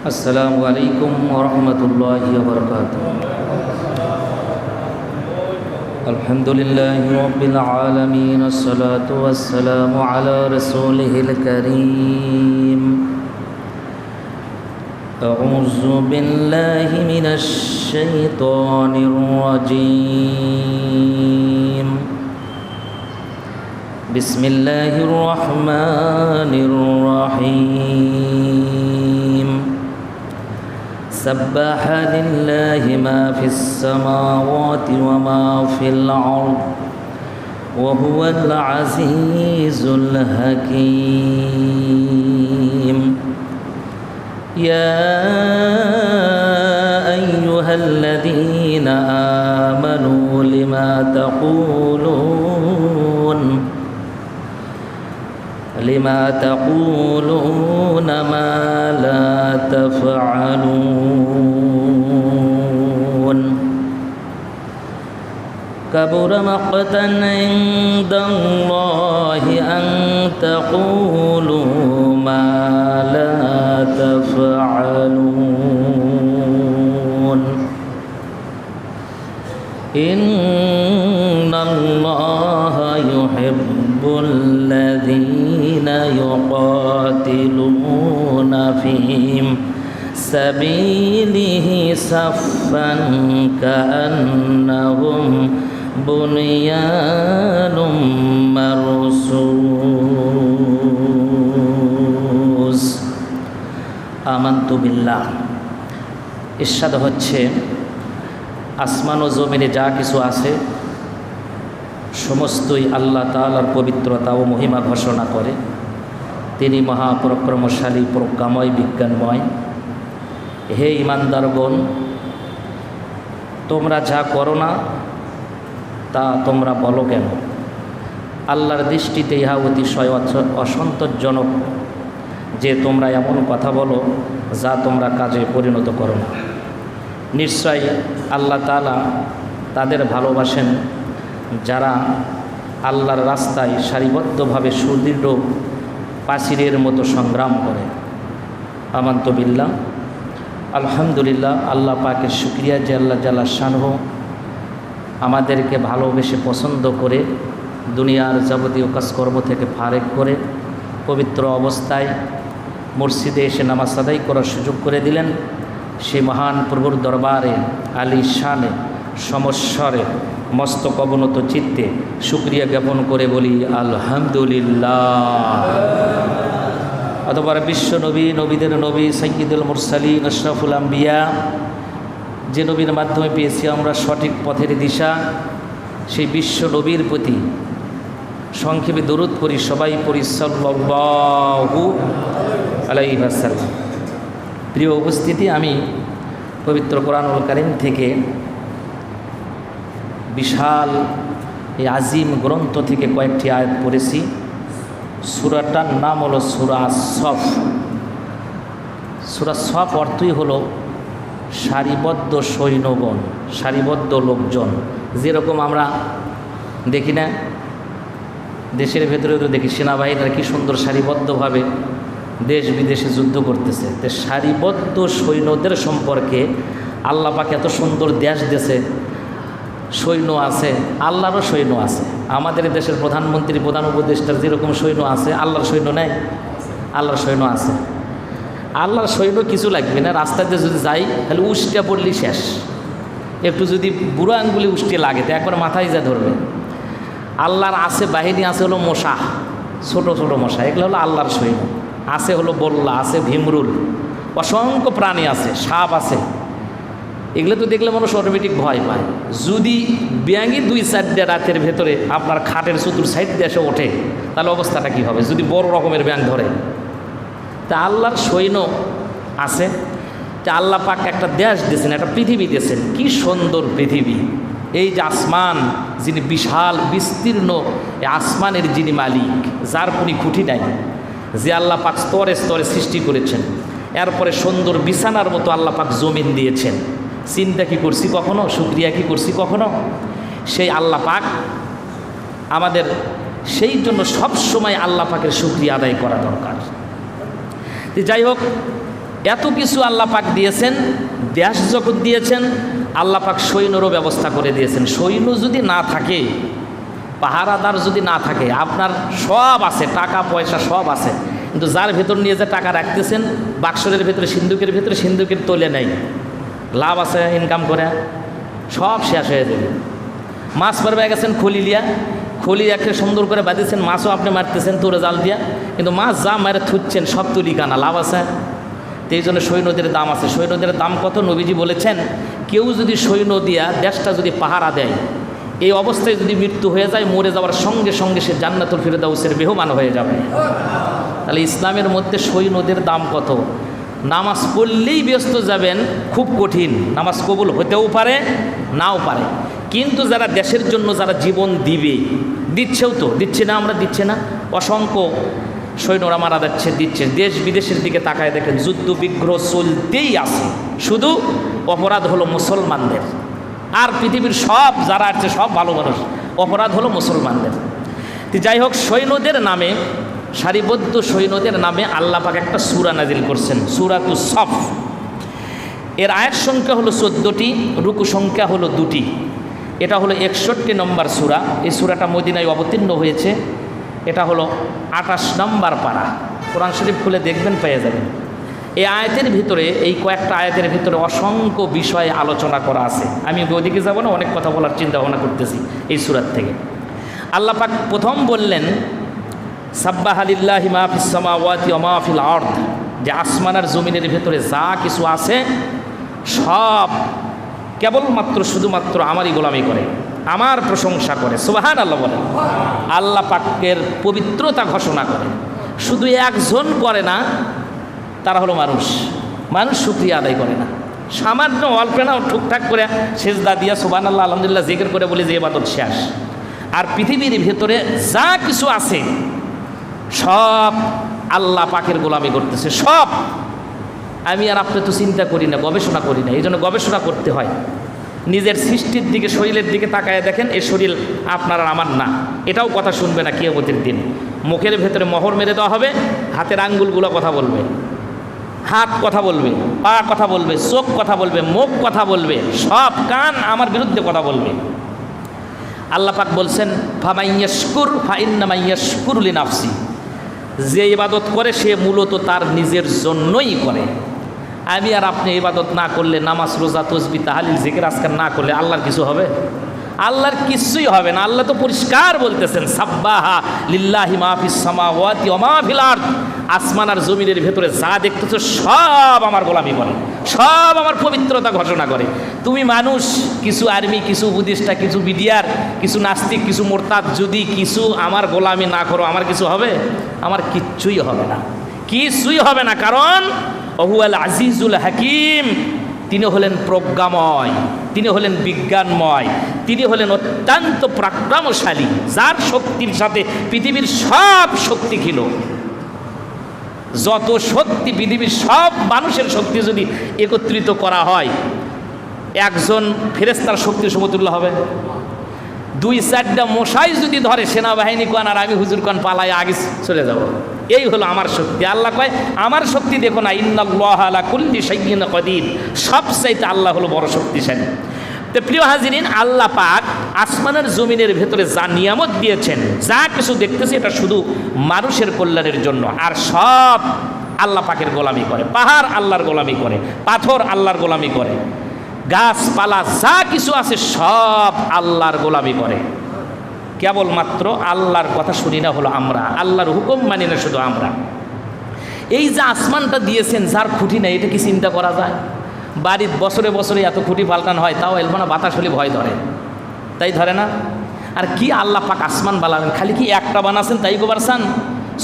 अस्सलामु अलैकुम वरहमतुल्लाहि वबरकातुहू। अल्हम्दुलिल्लाहि रब्बिल आलमीन अस्सलातु वस्सलामु अला रसूलिहिल करीम। अऊज़ु बिल्लाहि मिनश शैतानिर रजीम। बिस्मिल्लाहिर रहमानिर रहीम। सब्बह लिल्लाहि मा फिस समावाति व मा फिल अर्द व हुवल अज़ीज़ुल हकीम। या अय्युहल्लज़ीना आमनू लिमा तक़ूलून मा ला तफ़अलून। कबुर मक़तन इंदल्लाहि अन तक़ूलू मा ला तफ़अलून। इन्नल्लाहा युहिब्बुल्लज़ीना युक़ातिलून फ़ी सबीलिही सफ़्फ़न कअन्नहुम बुनियानुम मरसूस। आमन्तु बिल्लाह। इरशाद হচ্ছে আসমান ও জমিনে যা কিছু আছে সমস্তই আল্লাহ তাআলার পবিত্রতা ও মহিমা ঘোষণা করে। তিনি মহাপরাক্রমশালী, প্রজ্ঞাময়, বিজ্ঞানময়। হে ঈমানদারগণ, তোমরা যা করো না তা তোমরা বলো কেন? আল্লাহর দৃষ্টিতে ইহা অতিশয় অসন্তোষজনক যে তোমরা এমন কথা বলো যা তোমরা কাজে পরিণত করো না। নিশ্চয় আল্লাহ তাআলা তাদের ভালোবাসেন যারা আল্লাহর রাস্তায় সারিবদ্ধভাবে সুদৃঢ় প্রাচীরের মতো সংগ্রাম করে। আমান্তু বিল্লাহ। আলহামদুলিল্লাহ, আল্লাহ পাকের শুকরিয়া যে আল্লাহ জাল্লা শানহু আমাদেরকে ভালোবেসে পছন্দ করে দুনিয়ার যাবতীয় কাজকর্ম থেকে ফারেক করে পবিত্র অবস্থায় মসজিদে এসে নামাজ আদায় করার সুযোগ করে দিলেন। সেই মহান প্রভুর দরবারে আলী শানে সমস্বরে মস্তক অবনত চিত্তে শুকরিয়া জ্ঞাপন করে বলি আলহামদুলিল্লাহ। অতঃপর বিশ্ব নবী, নবীদের নবী, সাইয়্যিদুল মুরসালিন, আশরাফুল আম্বিয়া, যে নবীর মাধ্যমে পেয়েছি আমরা সঠিক পথের দিশা, সেই বিশ্ব নবীর প্রতি সংক্ষেপে দরুদ পড়ি, সবাই পড়ি সাল্লাল্লাহু আলাইহি ওয়াসাল্লাম। প্রিয় উপস্থিতি, আমি পবিত্র কোরআনুল কারীম থেকে বিশাল এই আজিম গ্রন্থ থেকে কয়েকটি আয়াত পড়েছি। সূরাটার নাম হলো সূরা সফ। সূরা সফ অর্থই হলো সারিবদ্ধ সৈন্যগণ, সারিবদ্ধ লোকজন। যেরকম আমরা দেখি না, দেশের ভেতরে তো দেখি সেনাবাহিনীরা কি সুন্দর সারিবদ্ধভাবে দেশ বিদেশে যুদ্ধ করতেছে। তো সারিবদ্ধ সৈন্যদের সম্পর্কে আল্লাহ পাক এত সুন্দর দেশ দেশে সৈন্য আছে, আল্লাহরও সৈন্য আছে। আমাদের দেশের প্রধানমন্ত্রী, প্রধান উপদেষ্টার যেরকম সৈন্য আছে, আল্লাহর সৈন্য নেই? আল্লাহর সৈন্য আছে। আল্লাহর সৈন্য কিছু লাগবে না, রাস্তাতে যদি যাই তাহলে উষ্টিয়া পড়লেই শেষ। একটু যদি বুড়ো আঙ্গুলি উষ্টিয়ে লাগে তো একবার মাথায় যা ধরবে। আল্লাহর আছে বাহিনী, আছে হলো মশা, ছোট ছোট মশা, এগুলো হলো আল্লাহর সৈন্য। আছে হলো বল্লা, আছে ভীমরুল, অসংখ্য প্রাণী আছে, সাপ আছে। এগুলো তো দেখলে মানুষ অটোমেটিক ভয় পায়। যদি ব্যাঙি 2-4টা রাতের ভেতরে আপনার খাটের চতুর সাইড দিয়ে এসে ওঠে তাহলে অবস্থাটা কী হবে যদি বড় রকমের ব্যাঙ ধরে? তা আল্লাহর সৈন্য আছে। তা আল্লাহ পাক একটা দেশ দিয়েছেন, একটা পৃথিবী দিয়েছেন। কি সুন্দর পৃথিবী! এই যে আসমান, যিনি বিশাল বিস্তীর্ণ, এই আসমানের যিনি মালিক, যার কোনো খুঁটি নাই, যে আল্লাহ পাক স্তরে স্তরে সৃষ্টি করেছেন। এরপরে সুন্দর বিছানার মতো আল্লাহ পাক জমিন দিয়েছেন। চিন্তা কি করছি কখনো? শুকরিয়া কি করছি কখনো? সেই আল্লাহ পাক আমাদের সেই জন্য সব সময় আল্লাহ পাকের শুকরিয়া আদায় করা দরকার। যাই হোক, এত কিছু আল্লাহ পাক দিয়েছেন, দেশ যখন দিয়েছেন আল্লাহ পাক সৈন্যরও ব্যবস্থা করে দিয়েছেন। সৈন্য যদি না থাকে, পাহারাদার যদি না থাকে, আপনার সব আছে, টাকা পয়সা সব আছে, কিন্তু যার ভেতর নিয়ে যে টাকা রাখতেছেন বাক্সরের ভেতরে, সিন্ধুকের তোলে নেই, লাভ আছে ইনকাম করে, সব শেষ হয়ে যাবে। মাছ মারবে গেছেন খলি একটা সুন্দর করে বাঁধিয়েছেন, মাছও আপনি মারতেছেন তোরে জাল দিয়া, কিন্তু মাছ যা মারে থুচ্ছেন সব তুলি কানা, লাভ আছে? তো এই জন্য সৈন্যদের দাম আছে। সৈন্যদের দাম কত? নবীজি বলেছেন, কেউ যদি সৈন্য দিয়া দেশটা যদি পাহারা দেয়, এই অবস্থায় যদি মৃত্যু হয়ে যায়, মরে যাওয়ার সঙ্গে সঙ্গে সে জান্নাতুল ফিরদাউসের মেহমান হয়ে যাবে। তাহলে ইসলামের মধ্যে সৈন্যদের দাম কত? নামাজ পড়লেই ব্যস্ত যাবেন, খুব কঠিন, নামাজ কবুল হতেও পারে নাও পারে, কিন্তু যারা দেশের জন্য যারা জীবন দিবে, দিচ্ছেও তো, দিচ্ছে না আমরা, দিচ্ছে না, অসংখ্য সৈন্যরা মারা যাচ্ছে, দিচ্ছে। দেশ বিদেশের দিকে তাকায় দেখেন, যুদ্ধ বিগ্রহ চলতেই আছে, শুধু অপরাধ হলো মুসলমানদের। আর পৃথিবীর সব যারা আছে সব ভালো মানুষ, অপরাধ হলো মুসলমানদের। যাই হোক, সৈন্যদের নামে, সারিবদ্ধ সৈন্যদের নামে আল্লাহ পাক একটা সূরা নাজিল করছেন, সূরাতুস সফ। এর আয়াত সংখ্যা হলো 14টি, রুকু সংখ্যা হলো 2টি। এটা হলো 61 নম্বর সূরা। এই সূরাটা মদিনায় অবতীর্ণ হয়েছে। এটা হলো 28 নম্বর পারা। কোরআন শরীফ খুলে দেখবেন, পেয়ে যাবেন। এই আয়াতের ভিতরে, এই কয়েকটা আয়াতের ভিতরে অসংখ্য বিষয়ে আলোচনা করা আছে। আমি ওদিকে যাব না, অনেক কথা বলার চিন্তা ভাবনা করতেছি এই সূরার থেকে। আল্লাহ পাক প্রথম বললেন, সাব্বাহা লিল্লাহি মা ফিস সামাওয়াতি ওয়া মা ফিল আরদ, যে আসমান আর জমিনের ভেতরে যা কিছু আছে সব কেবলমাত্র শুধুমাত্র আমারই গোলামি করে, আমার প্রশংসা করে। সুবহানাল্লাহ বলে, আল্লাহ পাকের পবিত্রতা ঘোষণা করে। শুধু একজন করে না, তারা হলো মানুষ। মানুষ শুকরিয়া আদায় করে না, সামান্য অল্প না ঠুকঠাক করে সেজদা দিয়া সুবহানাল্লাহ আলহামদুলিল্লাহ জিকির করে বলি যে ইবাদত শেষ। আর পৃথিবীর ভেতরে যা কিছু আছে সব আল্লাহ পাকের গোলামি করতেছে, সব। আমি আর আপনি তো চিন্তা করি না, গবেষণা করি না, এই জন্য গবেষণা করতে হয়। নিজের সৃষ্টির দিকে, শরীরের দিকে তাকায় দেখেন, এই শরীর আপনার আর আমার না। এটাও কথা শুনবে না কিয়ামতের দিন। মুখের ভেতরে মোহর মেরে দেওয়া হবে, হাতের আঙ্গুলগুলো কথা বলবে, হাত কথা বলবে, পা কথা বলবে, চোখ কথা বলবে, মুখ কথা বলবে, সব কান আমার বিরুদ্ধে কথা বলবে। আল্লাহ পাক বলছেন, ফামাইয়াশকুর ফাইন্নামা ইয়াশকুরু লিনাফসি, যে ইবাদত করে সে মূলত তার নিজের জন্যই করে। আমি আর আপনি ইবাদত না করলে, নামাজ রোজা তসবিহ তাহলিল জিকির আজকার না করলে আল্লাহর কিছু হবে? আল্লাহর কিছুই হবে না। আল্লাহ তো পরিষ্কার বলতেছেন, সাব্বাহা লিল্লাহি মা ফিস সামাওয়াতি ওয়া মা ফিল আরদ, আসমান আর জমিনের ভেতরে যা দেখতেছো সব আমার গোলামি করে, সব আমার পবিত্রতা ঘোষণা করে। তুমি মানুষ, কিছু আর্মি, কিছু উপদেষ্টা, কিছু বিডিআর, কিছু নাস্তিক, কিছু মোরতাদ, যদি কিছু আমার গোলামি না করো, আমার কিছু হবে? আমার কিচ্ছুই হবে না, কিছুই হবে না। কারণ ওহুয়াল আজিজুল হাকিম, তিনি হলেন প্রজ্ঞাময়, তিনি হলেন বিজ্ঞানময়, তিনি হলেন অত্যন্ত পরাক্রমশালী, যার শক্তির সাথে পৃথিবীর সব শক্তি ছিল। যত শক্তি, পৃথিবীর সব মানুষের শক্তি যদি একত্রিত করা হয়, একজন ফেরেশতার শক্তির সমতুল্য হবে? 2-4টা মশাই যদি ধরে সেনাবাহিনী কোন আর আমি হুজুর কোন পালায় আগে চলে যাব, এই হলো আমার শক্তি। আল্লাহ কয়, আমার শক্তি দেখো না, ইন্নাল্লাহা আলা কুল্লি শাইইন কাদির, সবচাইতে আল্লাহ হলো বড় শক্তিশালী। তো প্রিয় হাজিরিন, আল্লাহ পাক আসমানের জমিনের ভেতরে যা নিয়ামত দিয়েছেন, যা কিছু দেখতেছি, এটা শুধু মানুষের কল্যাণের জন্য। আর সব আল্লাহ পাকের গোলামি করে। পাহাড় আল্লাহর গোলামি করে, পাথর আল্লাহর গোলামি করে, গাছপালা যা কিছু আছে সব আল্লাহর গোলামি করে। কেবলমাত্র আল্লাহর কথা শুনি না হলো আমরা, আল্লাহর হুকুম মানি না শুধু আমরা। এই যে আসমানটা দিয়েছেন, যার খুঁটি নেই, এটা কি চিন্তা করা যায়? বাড়ির বছরে বছরে এত খুঁটি পাল্টানো হয়, তাও এলবো না, বাতাস হলে ভয় ধরে, তাই ধরে না? আর কি আল্লাহ পাক আসমান বানাবেন, খালি কি একটা বানাছেন তাই গোবার চান?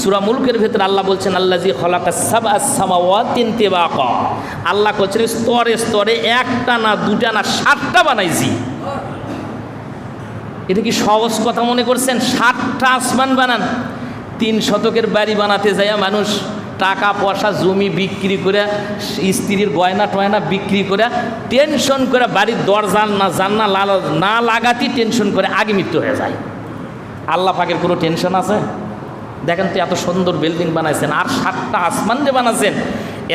সূরা মুলকের ভেতরে আল্লাহ বলছেন, আল্লাযী খালাকাস সাবআস সামাওয়াতিন তিবাকা, আল্লাহ বলছেন স্তরে স্তরে, একটা না, দুটা না, 7টা বানাইছি। এটা কি সহজ কথা মনে করছেন? 7টা আসমান বানান। 3 শতকের বাড়ি বানাতে যায় মানুষ টাকা পয়সা জমি বিক্রি করে, স্ত্রীর গয়না টয়না বিক্রি করে, টেনশন করে বাড়ির দরজা না জানলা না লাগাতে টেনশন করে আগে মৃত্যু হয়ে যায়। আল্লাহ পাকের কোনো টেনশন আছে? দেখেন তো, এত সুন্দর বিল্ডিং বানাইছেন, আর 7টা আসমান যে বানাচ্ছেন,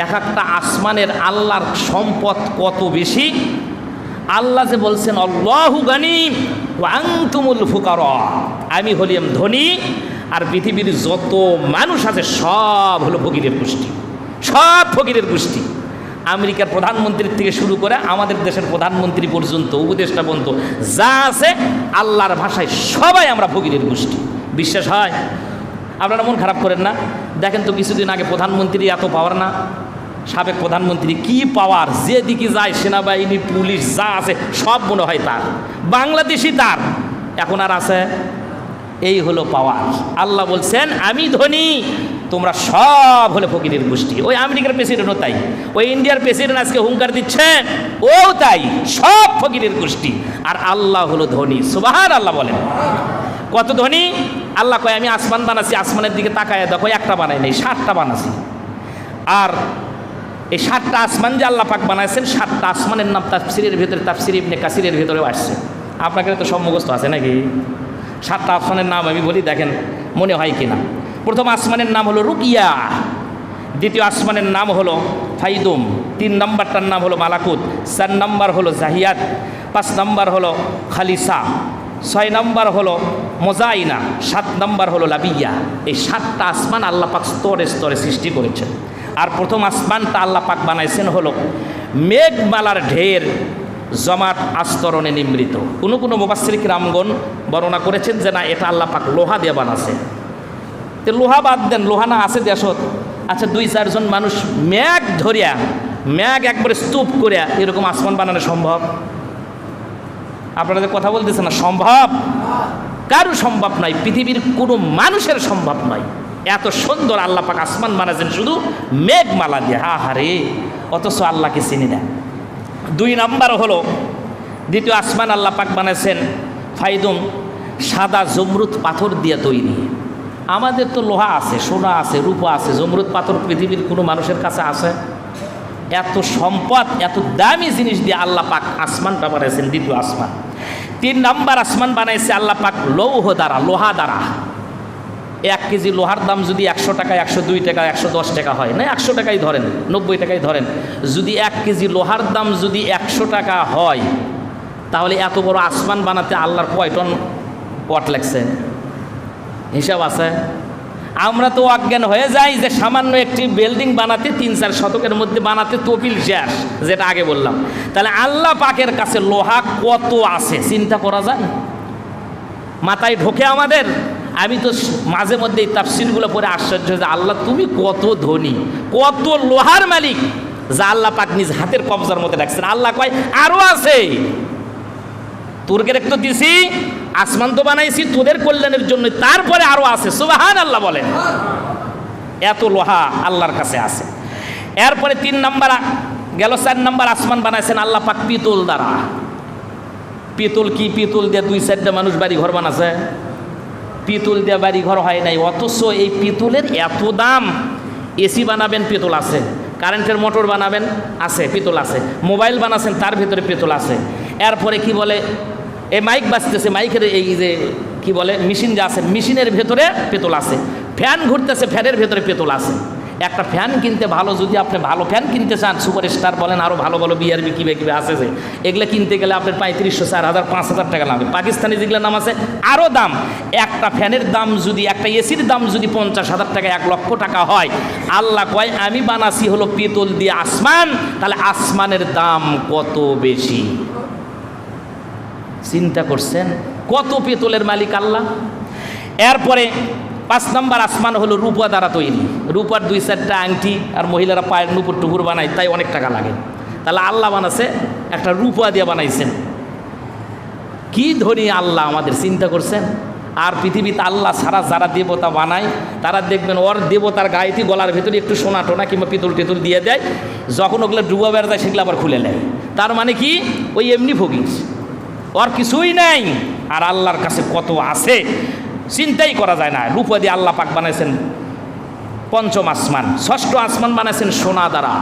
এক একটা আসমানের আল্লাহর সম্পদ কত বেশি। আল্লাহ যে বলছেন আল্লাহু গানি ওয়া আনতুমুল ফুকারা, আমি হলাম ধনী আর পৃথিবীর যত মানুষ আছে সব হলো ফকিরের গোষ্ঠী, সব ফকিরের গোষ্ঠী। আমেরিকার প্রধানমন্ত্রীর থেকে শুরু করে আমাদের দেশের প্রধানমন্ত্রী পর্যন্ত, উপদেষ্টা পর্যন্ত যা আছে আল্লাহর ভাষায় সবাই আমরা ফকিরের গোষ্ঠী। বিশ্বাস হয়? আপনারা মন খারাপ করেন না। দেখেন তো কিছুদিন আগে প্রধানমন্ত্রী এত পাওয়ার না, সাবেক প্রধানমন্ত্রী কি পাওয়ার, যেদিকে যায় সেনাবাহিনী পুলিশ যা আছে সব মনে হয় তার, বাংলাদেশি তার। এখন আর আছে? এই হলো পাওয়ার। আল্লাহ বলছেন আমি ধনী, তোমরা সব হলে ফকিরের গোষ্ঠী। ওই আমেরিকার প্রেসিডেন্টও তাই, ওই ইন্ডিয়ার প্রেসিডেন্ট আজকে হুঙ্কার দিচ্ছে, ও তাই, সব ফকিরের গোষ্ঠী। আর আল্লাহ হলো ধনী। সুবহানাল্লাহ বলেন। কত ধনী? আল্লাহ কয় আমি আসমান বানাচ্ছি, আসমানের দিকে তাকায় দেখো একটা বানাই নেই, 7টা বানাচ্ছি। আর এই 7টা আসমান যে আল্লাহ পাক বানাইছেন, 7টা আসমানের নাম তাফসিরের ভিতরে, তাফসির ইবনে কাসিরের ভিতরেও আসছে। আপনাকে তো সব মুখস্থ আছে নাকি? 7টা আসমানের নাম আমি বলি, দেখেন মনে হয় কিনা। প্রথম আসমানের নাম হলো রুকিয়া, দ্বিতীয় আসমানের নাম হলো ফাইদুম, 3 নম্বরটার নাম হলো মালাকুত, 4 নম্বর হলো জাহিয়াত, 5 নম্বর হলো খালিসা, 6 নম্বর হলো মোজাইনা, 7 নম্বর হলো লাবিয়া। এই 7টা আসমান আল্লাহ পাক স্তরে স্তরে সৃষ্টি করেছেন। আর প্রথম আসমানটা আল্লাহ পাক বানাইছেন হলো মেঘমালার ঢের জমাট আস্তরণে নিমৃত। কোনো কোনো মুফাসসির কিরামগণ বর্ণনা করেছেন যে না, এটা আল্লাহ পাক লোহা দিয়ে বানাছে। তো লোহা বাদ দেন, লোহা না আছে দেশত, আচ্ছা 2-4 জন মানুষ মেঘ ধরিয়া, মেঘ একবারে স্তূপ করিয়া এরকম আসমান বানানো সম্ভব? আপনারা যে কথা বলতেছেন না, সম্ভব? কারো সম্ভব নয়, পৃথিবীর কোনো মানুষের সম্ভব নয়। এত সুন্দর আল্লাহ পাক আসমান বানাচ্ছেন শুধু মেঘমালা দিয়ে। হারে, অথচ আল্লাহকে চিনি না। 2 নম্বর হলো দ্বিতীয় আসমান আল্লাহ পাক বানাইছেন ফাইদুম, সাদা জমরুদ পাথর দিয়ে তৈরি। আমাদের তো লোহা আছে, সোনা আছে, রূপা আছে, জমরুদ পাথর পৃথিবীর কোনো মানুষের কাছে আছে? এত সম্পদ, এত দামি জিনিস দিয়ে আল্লাহ পাক আসমানটা বানাইছেন দ্বিতীয় আসমান। 3 নম্বর আসমান বানাইছে আল্লাহ পাক লৌহ দ্বারা, লোহা দ্বারা। 1 কেজি লোহার দাম যদি 100 টাকা, 102 টাকা, 110 টাকা হয় না, 100 টাকাই ধরেন, 90 টাকাই ধরেন, যদি 1 কেজি লোহার দাম যদি 100 টাকা হয়, তাহলে এত বড় আসমান বানাতে আল্লাহর কয় টন পট লাগছে? হিসাব আছে? আমরা তো অজ্ঞান হয়ে যাই যে সামান্য একটি বিল্ডিং বানাতে 3-4 শতকের মধ্যে বানাতে তপিল শেষ, যেটা আগে বললাম। তাহলে আল্লাহ পাকের কাছে লোহা কত আছে চিন্তা করা যায়? মাথায় ঢোকে আমাদের? আমি তো মাঝে মধ্যে এই তাফসিরগুলো পড়ে আশ্চর্য যে আল্লাহ তুমি কত ধনী, কত লোহার মালিক, যা আল্লাহ পাক নিজ হাতের কবজার মধ্যে রাখছেন। আল্লাহ কয় আরও আছে, তুর্গের একটু দিছি, আসমান তো বানাইছি তোদের কল্যাণের জন্য, তারপরে আরও আছে। সুবহানাল্লাহ বলেন। এত লোহা আল্লাহর কাছে আছে। এরপরে 3 নম্বর গেল, 4 নম্বর আসমান বানাইছেন আল্লাহ পাক পিতল দ্বারা। পিতল কি? পিতল দিয়ে 2-4টা মানুষ বাড়ি ঘর বানাছে? পিতল দিয়ে বাড়ি ঘর হয় নাই। অথচ এই পিতলের এত দাম। এসি বানাবেন, পিতল আছে। কারেন্টের মোটর বানাবেন, আছে, পিতল আছে। মোবাইল বানাচ্ছেন, তার ভিতরে পিতল আছে। এরপরে কি বলে, এই মাইক বাজতেছে, মাইকের এই যে কি বলে মেশিন যে আছে, মেশিনের ভেতরে পিতল আছে। ফ্যান ঘুরতেছে, ফ্যানের ভেতরে পিতল আছে। একটা ফ্যান কিনতে ভালো, যদি আপনি ভালো ফ্যান কিনতে চান, সুপার স্টার বলেন, আরও ভালো ভালো বিআরবি কিবে আছে যে, এগুলো কিনতে গেলে আপনার 3500, 4000, 5000 টাকা লাগবে। পাকিস্তানি যেগুলো নাম আছে আরও দাম। একটা ফ্যানের দাম যদি, একটা এসির দাম যদি 50,000 টাকা, 1 লক্ষ টাকা হয়, আল্লাহ কয় আমি বানাছি হলো পিতল দিয়ে আসমান, তাহলে আসমানের দাম কত বেশি চিন্তা করছেন? কত পিতলের মালিক আল্লাহ। এরপরে 5 নম্বর আসমান হলো রূপা দ্বারা তৈরি। রূপার 2-4টা আংটি, আর মহিলারা পায়ের নুপুর টুপুর বানায়, তাই অনেক টাকা লাগে। তাহলে আল্লাহ বানাছে একটা রূপা দিয়ে বানাইছেন। কি ধনী আল্লাহ আমাদের, চিন্তা করছেন? আর পৃথিবীতে আল্লাহ ছাড়া যারা দেবতা বানায়, তারা দেখবেন ওর দেবতার গায়েতে গলার ভেতরে একটু সোনা টোনা কিংবা পিতল টিতল দিয়ে দেয়, যখন ওগুলো ডুবা বেড়া যায় সেগুলো আবার খুলে নেয়। তার মানে কি? ওই এমনি ফকির, ওর কিছুই নাই। আর আল্লাহর কাছে কত আছে চিন্তাই করা যায় না। রূপা দিয়ে আল্লাহ পাক বানাইছেন 5ম আসমান। 6ষ্ঠ আসমান বানাইছেন সোনা দ্বারা।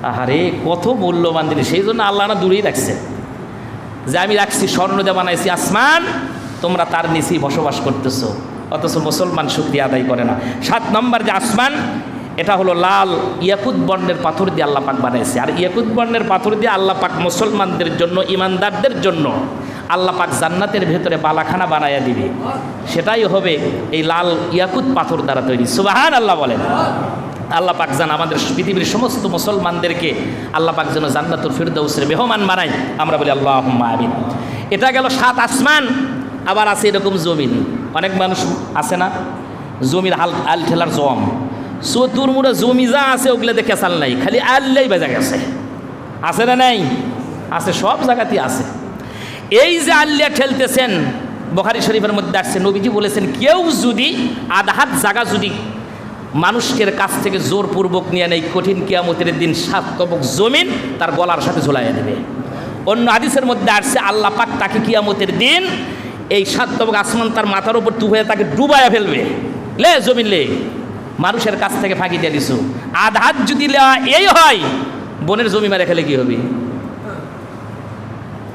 আহারে কত মূল্যবান জিনিস, সেই জন্য আল্লাহ না দূরেই রাখছে, যে আমি রাখছি স্বর্ণ দিয়ে বানাইছি আসমান, তোমরা তার নিচেই বসবাস করতেছো। অথচ মুসলমান শুকরিয়া আদায় করে না। 7 নম্বর যে আসমান, এটা হলো লাল ইয়াকুত বর্ণের পাথর দিয়ে আল্লাহ পাক বানাইছে। আর ইয়াকুত বর্ণের পাথর দিয়ে আল্লাহ পাক মুসলমানদের জন্য, ইমানদারদের জন্য আল্লাহ পাক জান্নাতের ভেতরে বালাখানা বানাইয়া দিবে, সেটাই হবে এই লাল ইয়াকুত পাথর দ্বারা তৈরি। সুবহানাল্লাহ বলেন। আল্লাহ পাক যেন আমাদের পৃথিবীর সমস্ত মুসলমানদেরকে আল্লাহ পাক যেন জান্নাতুল ফিরদাউসের মেহমান বানায়, আমরা বলি আল্লাহুম্মা আমিন। এটা গেল 7 আসমান। আবার আছে এরকম জমিন, অনেক মানুষ আছে না জমির আল ঠেলার জম, চতুর্মুড়া জমি যা আছে ওগুলো দেখে চাল নাই, খালি আল্লাই বেজা গেছে, আছে না নাই? আছে, সব জায়গাতেই আছে। এই যে আল্লাহ ঠেলতেছেন, বুখারী শরীফের মধ্যে আসছে, নবীজি বলেছেন কেউ যদি আধাত জায়গা যদি মানুষের কাছ থেকে জোরপূর্বক নিয়ে নেই, কঠিন কিয়ামতের দিন 7 তবক জমিন তার গলার সাথে ঝুলাইয়া দেবে। অন্য হাদিসের মধ্যে আসছে আল্লাহ পাক তাকে কিয়ামতের দিন এই 7 তবক আসমান তার মাথার উপর তুলে তাকে ডুবাইয়া ফেলবে। লে জমিন লে, মানুষের কাছ থেকে ফাঁকি দিয়ে দিছো, আধাত যদি এই হয় বনের জমি মারে খেলে কি হবে?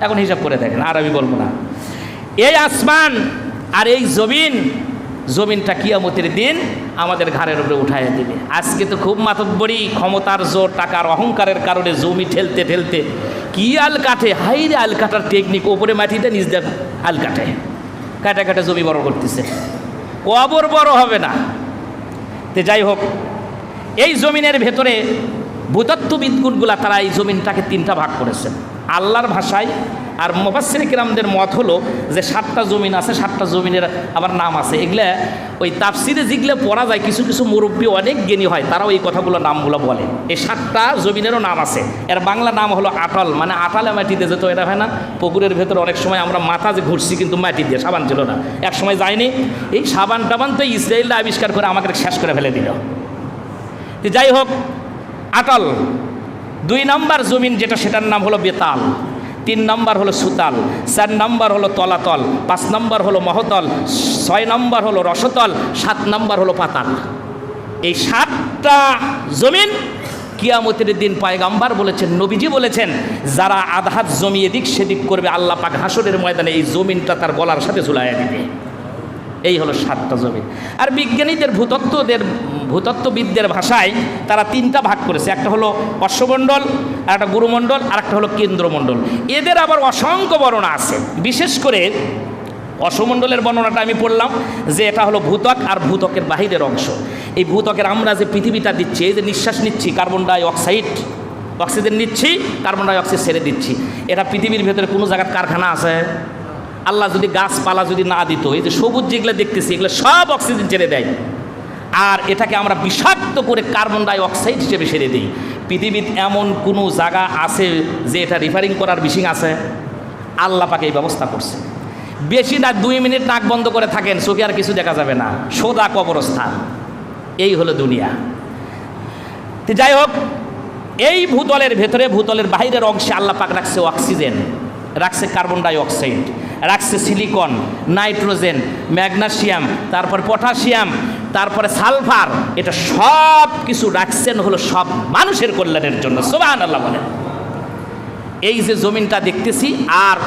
এখন হিসাব করে দেখেন, আর আমি বলবো না। এই আসমান আর এই জমিনটা কিয়ামতের দিন আমাদের ঘাড়ের উপরে উঠাইয়া দিবে। আজকে তো খুব মাতব্বরি, ক্ষমতার জোর, টাকার অহংকারের কারণে জমি ঠেলতে ঠেলতে কি আল কাটে, হাইরে আল কাটার টেকনিক, ওপরে মাটিটা নিজ দিয়ে আল কাটে, কাটা কাটা জমি বড় করতেছে, কবর বড় হবে না। তো যাই হোক, এই জমিনের ভেতরে ভূতত্ত্ববিদগুলা তারা এই জমিনটাকে 3টা ভাগ করেছেন আল্লাহর ভাষায়। আর মুফাসসির কিরামদের মত হলো যে 7টা জমিন আছে, 7টা জমিনের আবার নাম আছে। এগুলা ওই তাফসিরে যেগুলো পড়া যায়, কিছু কিছু মুরব্বী অনেক জ্ঞানী হয়, তারাও এই কথাগুলো নামগুলো বলে। এই 7টা জমিনেরও নাম আছে। এর বাংলা নাম হলো আটল, মানে আটালে মাটিতে যেত, এটা হয় না পুকুরের ভেতরে অনেক সময় আমরা মাথা যে ঘুরছি কিন্তু মাটি দিয়ে, সাবান ছিল না, এক সময় যায়নি। এই সাবান টাবান তো ইসরায়েলরা আবিষ্কার করে আমাকে শেষ করে ফেলে দিল। তো যাই হোক, আটল। 2 নম্বর জমিন যেটা, সেটার নাম হলো বেতাল। 3 নম্বর হলো সুতাল, 4 নম্বর হলো তলাতল, 5 নম্বর হলো মহতল, 6 নম্বর হলো রসতল, 7 নম্বর হলো পাতাল। এই 7টা জমিন কিয়ামতের দিন পয়গম্বর বলেছেন, নবীজি বলেছেন, যারা আধাত জমি এদিক সেদিক করবে আল্লাহ পাক হাসরের ময়দানে এই জমিনটা তার গলার সাথে ঝুলাইয়া দিবে। এই হলো 7টা জমিন। আর বিজ্ঞানীদের ভূতত্ত্ববিদদের ভাষায় তারা 3টা ভাগ করেছে। একটা হলো অশ্বমণ্ডল, আর একটা গুরুমণ্ডল, আর একটা হলো কেন্দ্রমণ্ডল। এদের আবার অসংখ্য বর্ণনা আছে। বিশেষ করে অশ্বমণ্ডলের বর্ণনাটা আমি পড়লাম যে এটা হলো ভূত্বক আর ভূত্বকের বাহিরের অংশ। এই ভূত্বকের আমরা যে পৃথিবীটা দিচ্ছি, এই যে নিঃশ্বাস নিচ্ছি, কার্বন ডাই অক্সাইড, অক্সিজেন নিচ্ছি, কার্বন ডাই অক্সাইড ছেড়ে দিচ্ছি, এটা পৃথিবীর ভেতরে কোনো জায়গার কারখানা আছে? আল্লাহ যদি গাছপালা যদি না দিত, এই যে সবুজ যেগুলো দেখতেছি এগুলো সব অক্সিজেন ছেড়ে দেয়, আর এটাকে আমরা বিষাক্ত করে কার্বন ডাই অক্সাইড হিসেবে ছেড়ে দিই। পৃথিবীতে এমন কোনো জায়গা আছে যে এটা রিফারিং করার মেশিন আছে? আল্লাহ পাক এই ব্যবস্থা করছে। বেশি না 2 মিনিট নাক বন্ধ করে থাকেন, চোখে আর কিছু দেখা যাবে না, সোজা কবরস্থান। এই হলো দুনিয়া। তো যাই হোক, এই ভূতলের ভেতরে, ভূতলের বাইরের অংশে আল্লাহ পাক রাখছে অক্সিজেন, রাখছে কার্বন ডাই অক্সাইড, রাখছে সিলিকন, নাইট্রোজেন, ম্যাগনেসিয়াম, তারপর পটাশিয়াম, তারপরে সালফার। এটা সব কিছু রাখছেন হলো সব মানুষের কল্যাণের জন্য। সুবহানাল্লাহ বলেন। এই যে জমিনটা দেখতেছি, আর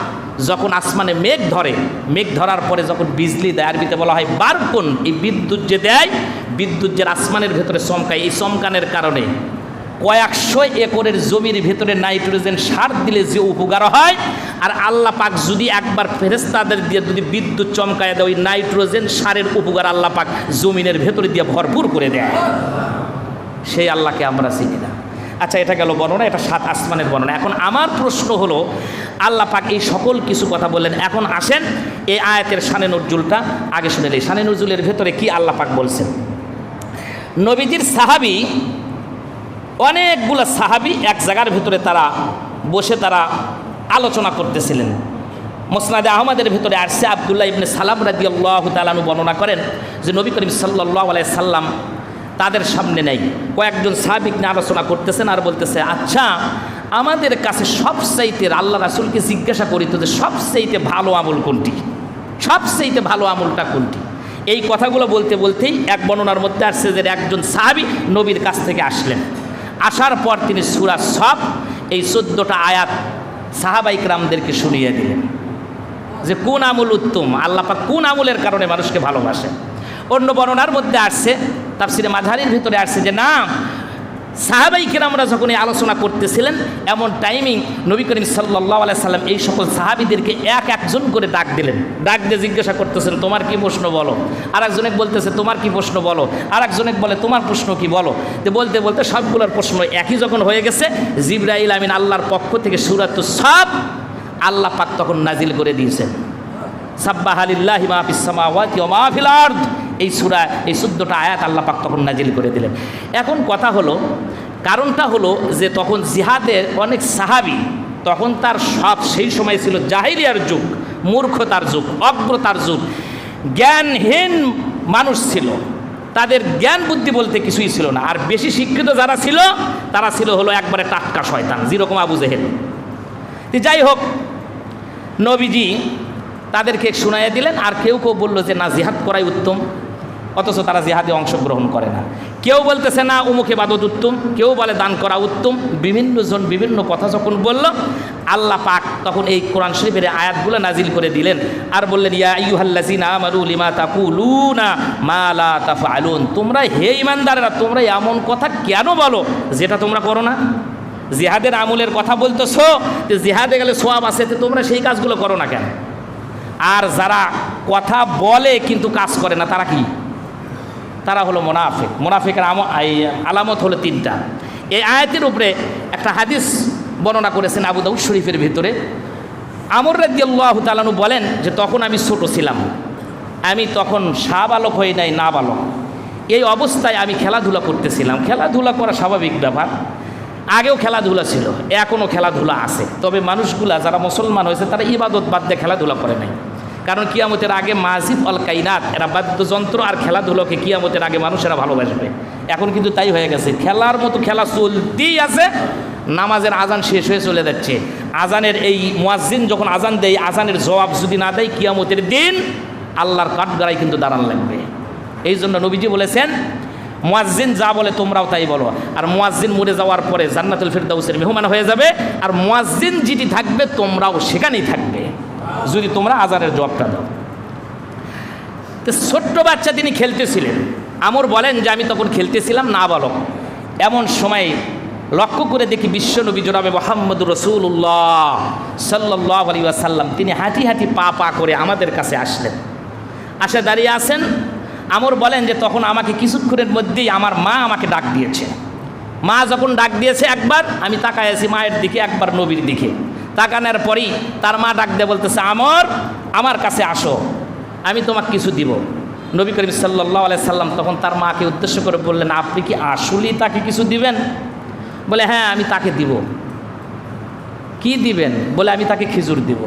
যখন আসমানে মেঘ ধরে, মেঘ ধরার পরে যখন বিজলি দেয়, আরবিতে বলা হয় বারকুন, এই বিদ্যুৎ যে দেয়, বিদ্যুৎ যে আসমানের ভেতরে চমকায়, এই চমকানের কারণে কয়েকশো একরের জমির ভেতরে নাইট্রোজেন সার দিলে যে উপকার হয়, আর আল্লাহ পাক যদি একবার ফেরেশতাদের দিয়ে যদি বিদ্যুৎ চমকায় দেয়, ওই নাইট্রোজেন সারের উপকার আল্লাহ পাক জমিনের ভেতরে দিয়ে ভরপুর করে দেয়। সেই আল্লাহকে আমরা চিনি না। আচ্ছা, এটা গেল বর্ণনা, এটা 7 আসমানের বর্ণনা। এখন আমার প্রশ্ন হলো, আল্লাহ পাক এই সকল কিছু কথা বললেন, এখন আসেন এই আয়াতের শানে নজুলটা আগে শুনে নেই। শানে নজুলের ভেতরে কি আল্লাহ পাক বলছেন? নবীজির সাহাবী, অনেকগুলো সাহাবী এক জায়গার ভেতরে তারা বসে তারা আলোচনা করতেছিলেন। মুসনাদে আহমদের ভেতরে আসছে, আব্দুল্লাহ ইবনে সালাম রাদিয়াল্লাহু তাআলা আনহু বর্ণনা করেন যে নবী করিম সাল্লাল্লাহু আলাইহি সাল্লাম তাদের সামনে নেই, কয়েকজন সাহাবী নিয়ে আলোচনা করতেছেন আর বলতেছে, আচ্ছা আমাদের কাছে সবচাইতে, আল্লাহ রাসূলকে জিজ্ঞাসা করিত যে সবচাইতে ভালো আমল কোনটি, সবচাইতে ভালো আমলটা কোনটি? এই কথাগুলো বলতে বলতেই এক বর্ণনার মধ্যে আসছে যে একজন সাহাবী নবীর কাছ থেকে আসলেন। আসার পর তিনি সূরা সফ এই 14টা আয়াত সাহাবা ইকরামদেরকে শুনিয়ে দিলেন যে কোন আমল উত্তম, আল্লাহ পাক কোন আমলের কারণে মানুষকে ভালোবাসে। অন্য বর্ণনার মধ্যে আসছে তাফসিরে মাঝারির ভিতরে আসছে যে না, সাহাবাই কেরামরা যখন এই আলোচনা করতেছিলেন এমন টাইমিং নবী করিম সাল্লাল্লাহু আলাইহি সাল্লাম এই সকল সাহাবীদেরকে একজন করে ডাক দিলেন। ডাক দিয়ে জিজ্ঞাসা করতেছেন তোমার কি প্রশ্ন বলো, আর একজনে বলতেছে তোমার কি প্রশ্ন বলো, আর একজনে বলে তোমার প্রশ্ন কি বলো। তো বলতে বলতে সবগুলোর প্রশ্ন একই যখন হয়ে গেছে, জিবরাইল আমিন আল্লাহর পক্ষ থেকে সূরাতুস সাব আল্লাহ পাক তখন নাজিল করে দিয়েছেন। সাব্বাহা লিল্লাহি মা ফিস সামাওয়াতি ওয়া মা ফিল আরদ, এই সূরা এই 14টা আয়াত আল্লাহ পাক তখন নাজিল করে দিলেন। এখন কথা হলো, কারণটা হলো যে তখন জিহাদের অনেক সাহাবী, তখন তার সব সেই সময় ছিল জাহিলিয়ার যুগ, মূর্খতার যুগ, অজ্ঞতার যুগ, জ্ঞানহীন মানুষ ছিল, তাদের জ্ঞান বুদ্ধি বলতে কিছুই ছিল না। আর বেশি শিক্ষিত যারা ছিল তারা ছিল হলো একবারে টাটকা শয়তান, যেরকম আবু জেহেল। যাই হোক, নবীজি তাদেরকে শুনাইয়া দিলেন। আর কেউ কেউ বললো যে না, জিহাদ করাই উত্তম, অথচ তারা জিহাদে অংশগ্রহণ করে না। কেউ বলতেছে না উমুক ইবাদত উত্তম, কেউ বলে দান করা উত্তম। বিভিন্ন জন বিভিন্ন কথা যখন বলল, আল্লাহ পাক তখন এই কোরআন শরীফের আয়াতগুলো নাজিল করে দিলেন আর বললেন ইয়া আইয়ুহাল্লাযিনা আমানু লিমা তাকুলুনা মা লা তাফআলুন, তোমরা হে ঈমানদারেরা তোমরা এমন কথা কেন বলো যেটা তোমরা করো না। জিহাদের আমলের কথা বলতেছো, যে জিহাদে গেলে সওয়াব আছে, তো তোমরা সেই কাজগুলো করো না কেন? আর যারা কথা বলে কিন্তু কাজ করে না, তারা কি? তারা হলো মুনাফিক। মুনাফিকের আলামত হলো 3টা। এই আয়াতের উপরে একটা হাদিস বর্ণনা করেছেন আবু দাউদ শরীফের ভিতরে। আমর রাদিয়াল্লাহু তাআলা আনহু বলেন যে তখন আমি ছোট ছিলাম, আমি তখন শাহবালক হই নাই, নাবালক। এই অবস্থায় আমি খেলাধুলা করতেছিলাম। খেলাধুলা করা স্বাভাবিক ব্যাপার, আগেও খেলাধুলা ছিল, এখনও খেলাধুলা আছে। তবে মানুষগুলা যারা মুসলমান হয়েছে তারা ইবাদত বাদ দিয়ে খেলাধুলা করে নাই। কারণ কিয়ামতের আগে মাজিব অল কাইনাত, এরা বাদ্যযন্ত্র আর খেলাধুলোকে কিয়ামতের আগে মানুষেরা ভালোবাসবে। এখন কিন্তু তাই হয়ে গেছে, খেলার মতো খেলা চলতেই আছে। নামাজের আজান শেষ হয়ে চলে যাচ্ছে, আজানের এই মুয়াজ্জিন যখন আজান দেয়, আজানের জবাব যদি না দেয়, কিয়ামতের দিন আল্লাহর কাঠগড়ায় কিন্তু দাঁড়ান লাগবে। এই জন্য নবীজি বলেছেন মুয়াজ্জিন যা বলে তোমরাও তাই বলো। আর মুয়াজ্জিন মরে যাওয়ার পরে জান্নাতুল ফিরদাউসের মেহমান হয়ে যাবে। আর মুয়াজ্জিন যেটি থাকবে তোমরাও সেখানেই থাকবে, যদি তোমরা আজানের জবাবটা দাও। তো ছোট্ট বাচ্চা তিনি খেলতেছিলেন। আমর বলেন যে আমি তখন খেলতেছিলাম, নাবালক। এমন সময় লক্ষ্য করে দেখি বিশ্বনবী জনাবে মুহাম্মদুর রাসূলুল্লাহ সাল্লাল্লাহু আলাইহি ওয়াসাল্লাম তিনি হাঁটি হাঁটি পা পা করে আমাদের কাছে আসলেন। আসে দাঁড়িয়ে আছেন। আমর বলেন যে তখন আমাকে কিছুক্ষণের মধ্যেই আমার মা আমাকে ডাক দিয়েছে। মা যখন ডাক দিয়েছে একবার, আমি তাকায় আছি মায়ের দিকে, একবার নবীর দিকে। তাকানোর পরেই তার মা ডাক দিয়ে বলতেছে, আমর আমার কাছে আসো, আমি তোমাকে কিছু দিব। নবী করিম সাল্লাল্লাহু আলাইহি সাল্লাম তখন তার মাকে উদ্দেশ্য করে বললেন, আপনি কি আসলেই তাকে কিছু দিবেন? বলে হ্যাঁ আমি তাকে দিব। কি দিবেন? বলে আমি তাকে খেজুর দিব।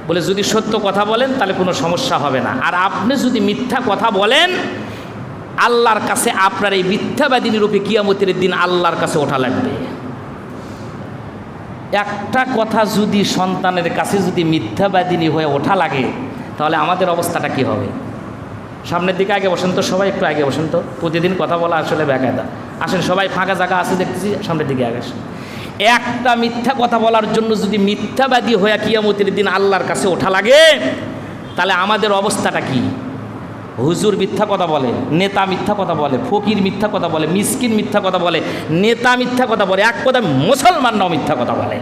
বলে যদি সত্য কথা বলেন তাহলে কোনো সমস্যা হবে না, আর আপনি যদি মিথ্যা কথা বলেন আল্লাহর কাছে আপনার এই মিথ্যাবাদীর রূপে কিয়ামতের দিন আল্লাহর কাছে ওঠা লাগবে। একটা কথা যদি সন্তানের কাছে যদি মিথ্যাবাদিনী হয়ে ওঠা লাগে, তাহলে আমাদের অবস্থাটা কি হবে? সামনের দিকে আগে বসেন তো, সবাই একটু আগে বসেন তো, প্রতিদিন কথা বলা আসলে বেকায়দা। আসেন সবাই, ফাঁকা জায়গা আছে দেখতেছি, সামনের দিকে আগে আসেন। একটা মিথ্যা কথা বলার জন্য যদি মিথ্যাবাদী হয়ে কিয়ামতের দিন আল্লাহর কাছে ওঠা লাগে, তাহলে আমাদের অবস্থাটা কি? হুজুর মিথ্যা কথা বলে, নেতা মিথ্যা কথা বলে, ফকির মিথ্যা কথা বলে, মিসকিন মিথ্যা কথা বলে, নেতা মিথ্যা কথা বলে, এক কথা মুসলমানরাও মিথ্যা কথা বলে।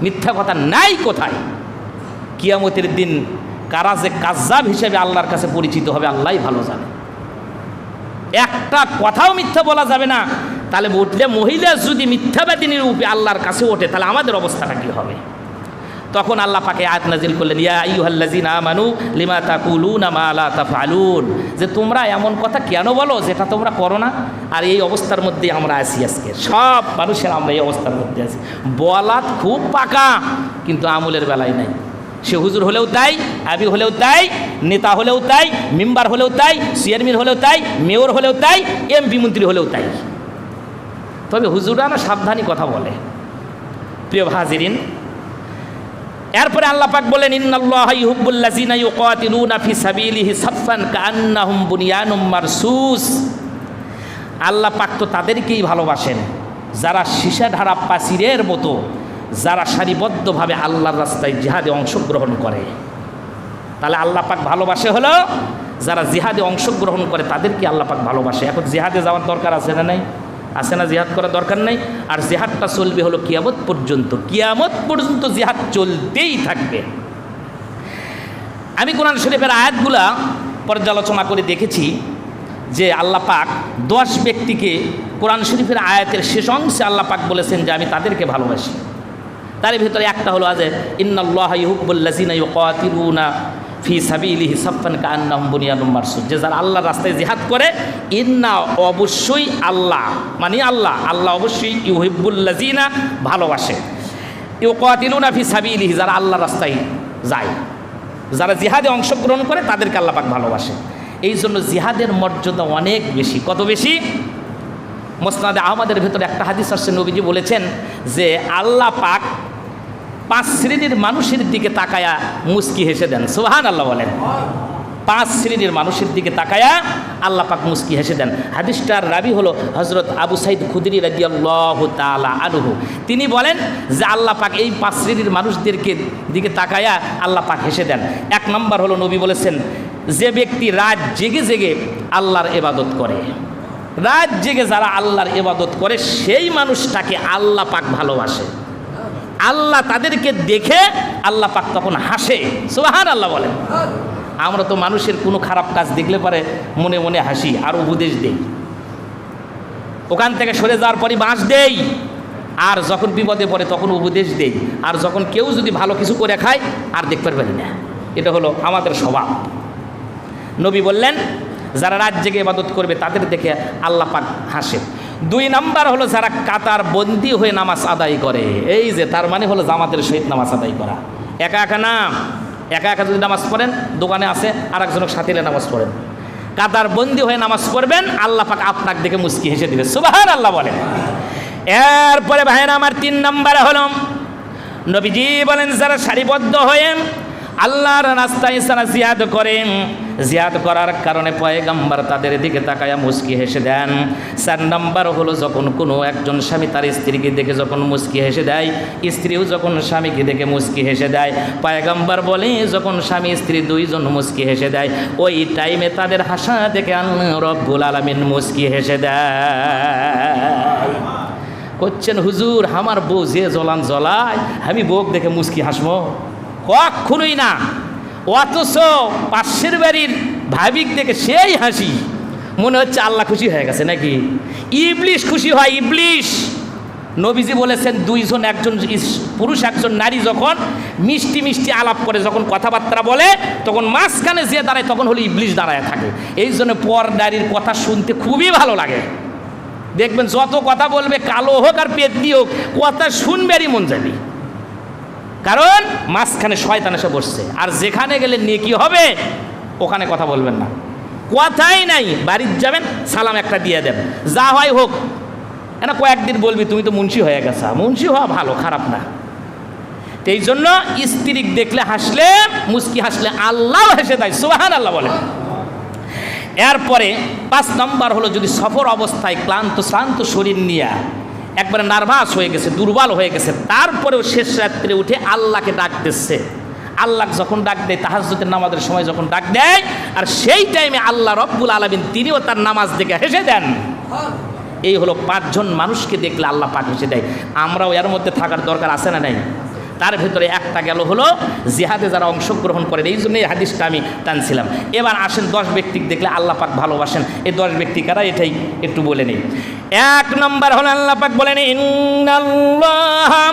মিথ্যা কথা নাই কোথায়? কিয়ামতের দিন কারা যে কাজ্জাব হিসেবে আল্লাহর কাছে পরিচিত হবে আল্লাহই ভালো জানে। একটা কথাও মিথ্যা বলা যাবে না। তাহলে উঠলে মহিলা যদি মিথ্যাবাদিনীর রূপে আল্লাহর কাছে ওঠে, তাহলে আমাদের অবস্থাটা কী হবে? তখন আল্লাহ পাকে আয়াত নাজিল করলেন, ইয়া আইয়ুহাল্লাযিনা আমানু লিমা তাকুলুনা মা লা তাফআলুন, যে তোমরা এমন কথা কেন বলো যেটা তোমরা করো না। আর এই অবস্থার মধ্যে আমরা আছি আজকে, সব মানুষের আমরা এই অবস্থার মধ্যে আছি। বলাত খুব পাকা, কিন্তু আমলের বেলায় নাই। সে হুজুর হলেও তাই, আবি হলেও তাই, নেতা হলেও তাই, মেম্বার হলেও তাই, চেয়ারম্যান হলেও তাই, মেয়র হলেও তাই, এমপি মন্ত্রী হলেও তাই। তবে হুজুররা না সাবধানী কথা বলে। প্রিয় হাজিরিন, এরপরে আল্লাহ পাক বলেন, ইন্নাল্লাহা ইউহিব্বুল্লাযিনা ইউকাতিলুনা ফি সাবিলিহি সাফফান কাআন্নাহুম বুনিয়ানুম মারসুস। আল্লাহ পাক তো তাদেরকেই ভালোবাসেন যারা সীসা ঢারা প্রাচীরের মতো, যারা সারিবদ্ধভাবে আল্লাহর রাস্তায় জিহাদে অংশগ্রহণ করে। তাহলে আল্লাহ পাক ভালোবাসে হলো যারা জিহাদে অংশগ্রহণ করে তাদেরকে আল্লাহ পাক ভালোবাসে। এখন জিহাদে যাওয়ার দরকার আছে না নাই? আছে না? জিহাদ করার দরকার নেই। আর জিহাদটা চলবে হলো কিয়ামত পর্যন্ত। কিয়ামত পর্যন্ত জিহাদ চলতেই থাকবে। আমি কোরআন শরীফের আয়াতগুলা পর্যালোচনা করে দেখেছি যে আল্লাহ পাক 10 ব্যক্তিকে কোরআন শরীফের আয়াতের শেষ অংশে আল্লাহ পাক বলেছেন যে আমি তাদেরকে ভালোবাসি। তার ভিতরে একটা হলো আজ ইন্নাল্লাহা ইউহিব্বুল্লাযিনা ইউকাতিলুনা ফি সাবিলিহি সাফফান কাআন্নাহুম বুনিয়ানুম মারসুদ, যে যারা আল্লাহর রাস্তায় জিহাদ করে, ইন্না অবশ্যই আল্লাহ, মানে আল্লাহ অবশ্যই ইউহিব্বুল্লাযিনা ভালোবাসে, ইউকাতিলুনা ফি সাবিলিহি যারা আল্লাহর রাস্তায় যায়, যারা জিহাদে অংশগ্রহণ করে তাদেরকে আল্লাহ পাক ভালোবাসে। এই জন্য জিহাদের মর্যাদা অনেক বেশি। কত বেশি? মুসনাদে আহমদের ভেতরে একটা হাদিস আসছে, নবীজি বলেছেন যে আল্লাহ পাক 5 শ্রেণীর মানুষের দিকে তাকায়া মুস্কি হেসে দেন। সুবহানাল্লাহ বলেন। 5 শ্রেণীর মানুষের দিকে তাকায়া আল্লাহ পাক মুস্কি হেসে দেন। হাদিসটার রাবি হলো হযরত আবু সাঈদ খুদরি রাদিয়াল্লাহু তাআলা আনহু। তিনি বলেন যে আল্লাহ পাক এই 5 শ্রেণীর মানুষদেরকে দিকে তাকায়া আল্লাহ পাক হেসে দেন। 1 নম্বর হলো, নবী বলেছেন যে ব্যক্তি রাত জেগে জেগে আল্লাহর ইবাদত করে, রাত জেগে যারা আল্লাহর ইবাদত করে সেই মানুষটাকে আল্লাহ পাক ভালোবাসে। আল্লাহ তাদেরকে দেখে আল্লাহ পাক তখন হাসে। সুবহানাল্লাহ বলেন। আমরা তো মানুষের কোনো খারাপ কাজ দেখলে পারে মনে মনে হাসি আর উপদেশ দেই, ওখান থেকে সরে যাওয়ার পরই বাঁশ দেই, আর যখন বিপদে পড়ে তখন উপদেশ দেই, আর যখন কেউ যদি ভালো কিছু করে খায় আর দেখতে পারি না। এটা হলো আমাদের স্বভাব। নবী বললেন যারা রাত জেগে ইবাদত করবে তাদের দেখে আল্লাহ পাক হাসে। 2 নাম্বার হলো যারা কাতার বন্দি হয়ে নামাজ আদায় করে। এই যে তার মানে হলো জামাতের সহিত নামাজ আদায় করা। একা একা না, একা একা যদি নামাজ পড়েন, দোকানে আছে আর একজনের সাথে নামাজ পড়েন, কাতার বন্দি হয়ে নামাজ পড়বেন, আল্লাহ পাক আপনাকে দেখে মুস্কি হেসে দিবে। সুবহানাল্লাহ বলেন। এরপরে ভাইরা আমার 3 নাম্বারে হলো নবীজি বলেন যারা সারিবদ্ধ হয়ে আল্লাহর রাস্তায় যারা জিহাদ করেন, জিহাদ করার কারণে পয়গম্বর তাদের দিকে তাকায়া মুস্কি হেসে দেন। 4 নাম্বার হলো যখন কোনো একজন স্বামী তার স্ত্রীকে দেখে যখন মুস্কি হেসে দেয়, স্ত্রীও যখন স্বামীকে দেখে মুস্কি হেসে দেয়, পয়গম্বর বলে যখন স্বামী স্ত্রী 2 জন মুস্কি হেসে দেয়, ওই টাইমে তাদের হাসা দেখে আল্লাহ রব্বুল আলামিন মুস্কি হেসে দেয়। করছেন হুজুর আমার বউ যে জ্বলান জ্বলায়, আমি বউ দেখে মুস্কি হাসবো? কখনোই না। অথচ পাশের বাড়ির ভাবিক দেখে সেই হাসি, মনে হচ্ছে আল্লাহ খুশি হয়ে গেছে নাকি? ইবলিশ খুশি হয়, ইবলিশ। নবীজি বলেছেন 2 জন, একজন পুরুষ একজন নারী যখন মিষ্টি মিষ্টি আলাপ করে, যখন কথাবার্তা বলে, তখন মাঝখানে যে দাঁড়ায় তখন হলো ইবলিশ দাঁড়ায় থাকে। এই জন্য পর নারীর কথা শুনতে খুবই ভালো লাগে। দেখবেন যত কথা বলবে, কালো হোক আর পেতনি হোক, কথা শুনবেরই মন যাবে, কারণ মাঝখানে শয়তান এসে বসছে। আর যেখানে গেলে নেকি হবে ওখানে কথা বলবেন না, কথাই নাই। বাড়িতে যাবেন, সালাম একটা দিয়ে দেন, যা হয় হোক। না কয়েকদিন বলবি তুমি তো মুন্সি হয়ে গেছা, মুন্সি হওয়া ভালো, খারাপ না। এই জন্য স্ত্রী দেখলে হাসলে, মুস্কি হাসলে আল্লাহ হেসে দেয়। সুবহানাল্লাহ বলে। এরপরে 5 নম্বর হলো যদি সফর অবস্থায় ক্লান্ত শ্রান্ত শরীর নিয়ে একবারে নার্ভাস হয়ে গেছে, দুর্বল হয়ে গেছে, তারপরেও শেষ রাত্রে উঠে আল্লাহকে ডাকতেছে। আল্লাহ যখন ডাক দেয়, তাহাজ্জুদের নামাজের সময় যখন ডাক দেয়, আর সেই টাইমে আল্লাহ রব্বুল আলামিন তিনিও তার নামাজ দেখে হেসে দেন। এই হলো 5 জন মানুষকে দেখলে আল্লাহ পাক হেসে দেয়। আমরাও এর মধ্যে থাকার দরকার আছে না নাই? তার ভেতরে একটা গেল হলো জিহাদে যারা অংশগ্রহণ করেন, এই জন্য এই হাদিসটা আমি টানছিলাম। এবার আসেন 10 ব্যক্তি দেখলে আল্লাহ পাক ভালোবাসেন। এই 10 ব্যক্তি কারা এটাই একটু বলে নেই। 1 নম্বর হলো আল্লাহ পাক বলেন ইন্নাল্লাহা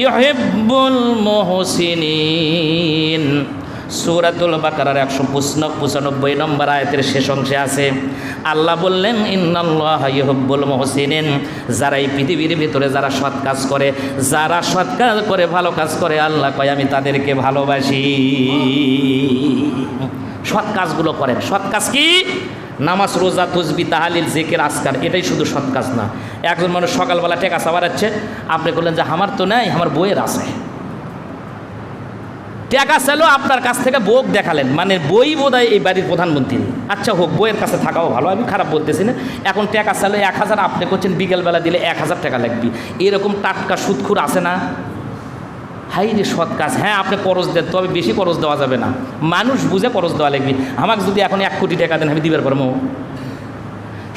ইউহিব্বুল মুহসিনিন। সূরাতুল বাকারার 195 নম্বর আয়াতের শেষ অংশে আছে, আল্লাহ বললেন ইন্নাল্লাহা ইউহিব্বুল মুহসিনিন। যারা এই পৃথিবীর ভিতরে যারা সৎ কাজ করে, যারা সৎ কাজ করে, ভালো কাজ করে, আল্লাহ কয় আমি তাদেরকে ভালোবাসি। সৎ কাজগুলো করেন। সৎ কাজ কি? নামাজ, রোজা, তসবিহ, তাহলিল, জিকির, আজকার, এটাই শুধু সৎ কাজ না। একজন মানুষ সকালবেলা টেকা চাবাচ্ছে, আপনি বললেন যে আমার তো নেই, আমার বইয়ের আছে। টাকা চাইলেও আপনার কাছ থেকে বই দেখালেন, মানে বই বোধহয় এই বাড়ির প্রধানমন্ত্রী। আচ্ছা হোক, বইয়ের কাছে থাকাও ভালো, আমি খারাপ বলতেছি না। এখন টাকা চাইলে 1000, আপনি করছেন বিকেলবেলা দিলে 1000 টাকা লাগবে। এরকম টাটকা সুদখুর আছে না? হাই রে সৎ কাজ, হ্যাঁ আপনি খরচ দেন, তবে বেশি খরচ দেওয়া যাবে না, মানুষ বুঝে খরচ দেওয়া লাগবে। আমাকে যদি এখন 1 কোটি টাকা দেন আমি দিবার পারবো,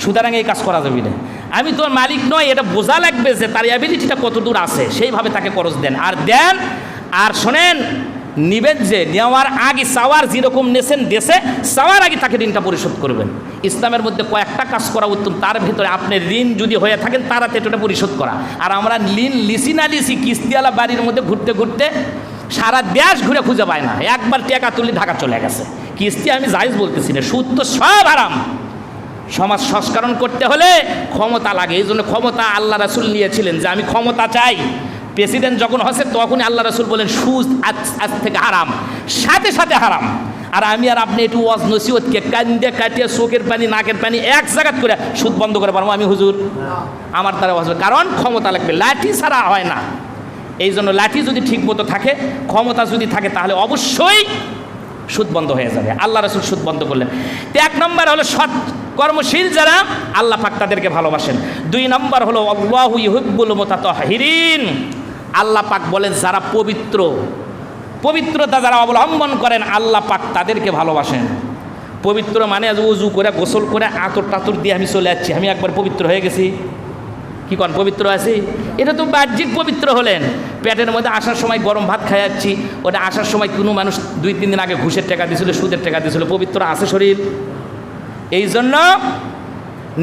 সুতরাং এই কাজ করা যাবে না। আমি তোর মালিক নয়, এটা বোঝা লাগবে যে তার অ্যাবিলিটিটা কত দূর আছে, সেইভাবে তাকে খরচ দেন। আর দেন, আর শোনেন, নিবেন যে নেওয়ার আগে চাওয়ার যেরকম নেছেন দেশে, চাওয়ার আগে তাকে ঋণটা পরিশোধ করবেন। ইসলামের মধ্যে কয়েকটা কাজ করা উত্তম, তার ভিতরে আপনি ঋণ যদি হয়ে থাকেন তারাতে এটা পরিশোধ করা। আর আমরা লিসি না লিসি কিস্তিওয়ালা বাড়ির মধ্যে ঘুরতে ঘুরতে সারা দেশ ঘুরে খুঁজে পায় না, একবার টাকা তুলে ঢাকা চলে গেছে। কিস্তি আমি জায়েজ বলতেছি না, সুদ তো সব হারাম। সমাজ সংস্করণ করতে হলে ক্ষমতা লাগে, এই জন্য ক্ষমতা আল্লাহ রাসূল নিয়েছিলেন যে আমি ক্ষমতা চাই। প্রেসিডেন্ট যখন হচ্ছে তখনই আল্লাহ রাসূল বলেন সুদ আজ থেকে হারাম, সাথে সাথে হারাম। আর আমি আর আপনি একটু ওয়াজ নসিহতকে কান্দে কাটিয়ে চোখের পানি নাকের পানি এক জায়গাত করে সুদ বন্ধ করে পারবো আমি হুজুর? আমার দ্বারা হবে, কারণ ক্ষমতা লাগবে, লাঠি ছাড়া হয় না। এই জন্য লাঠি যদি ঠিক মতো থাকে, ক্ষমতা যদি থাকে, তাহলে অবশ্যই সুদ বন্ধ হয়ে যাবে। আল্লাহ রাসূল সুদ বন্ধ করলেন। 1 নম্বর হলো সৎ কর্মশীল যারা, আল্লাহ পাক তাদেরকে ভালোবাসেন। 2 নম্বর হলো আল্লাহু ইউহিব্বুল মুতাতাহহিরিন, আল্লাহ পাক বলেন যারা পবিত্র, পবিত্রতা যারা অবলম্বন করেন আল্লাহ পাক তাদেরকে ভালোবাসেন। পবিত্র মানে উজু করে গোসল করে আতর টাতর দিয়ে আমি চলে যাচ্ছি, আমি একবার পবিত্র হয়ে গেছি, কি কন পবিত্র আছি? এটা তো বাহ্যিক পবিত্র হলেন। পেটের মধ্যে আসার সময় গরম ভাত খাই যাচ্ছি, ওটা আসার সময় কোনো মানুষ 2-3 দিন আগে ঘুষের টাকা দিয়েছিল, সুদের টাকা দিয়েছিল, পবিত্র আছে শরীর? এই জন্য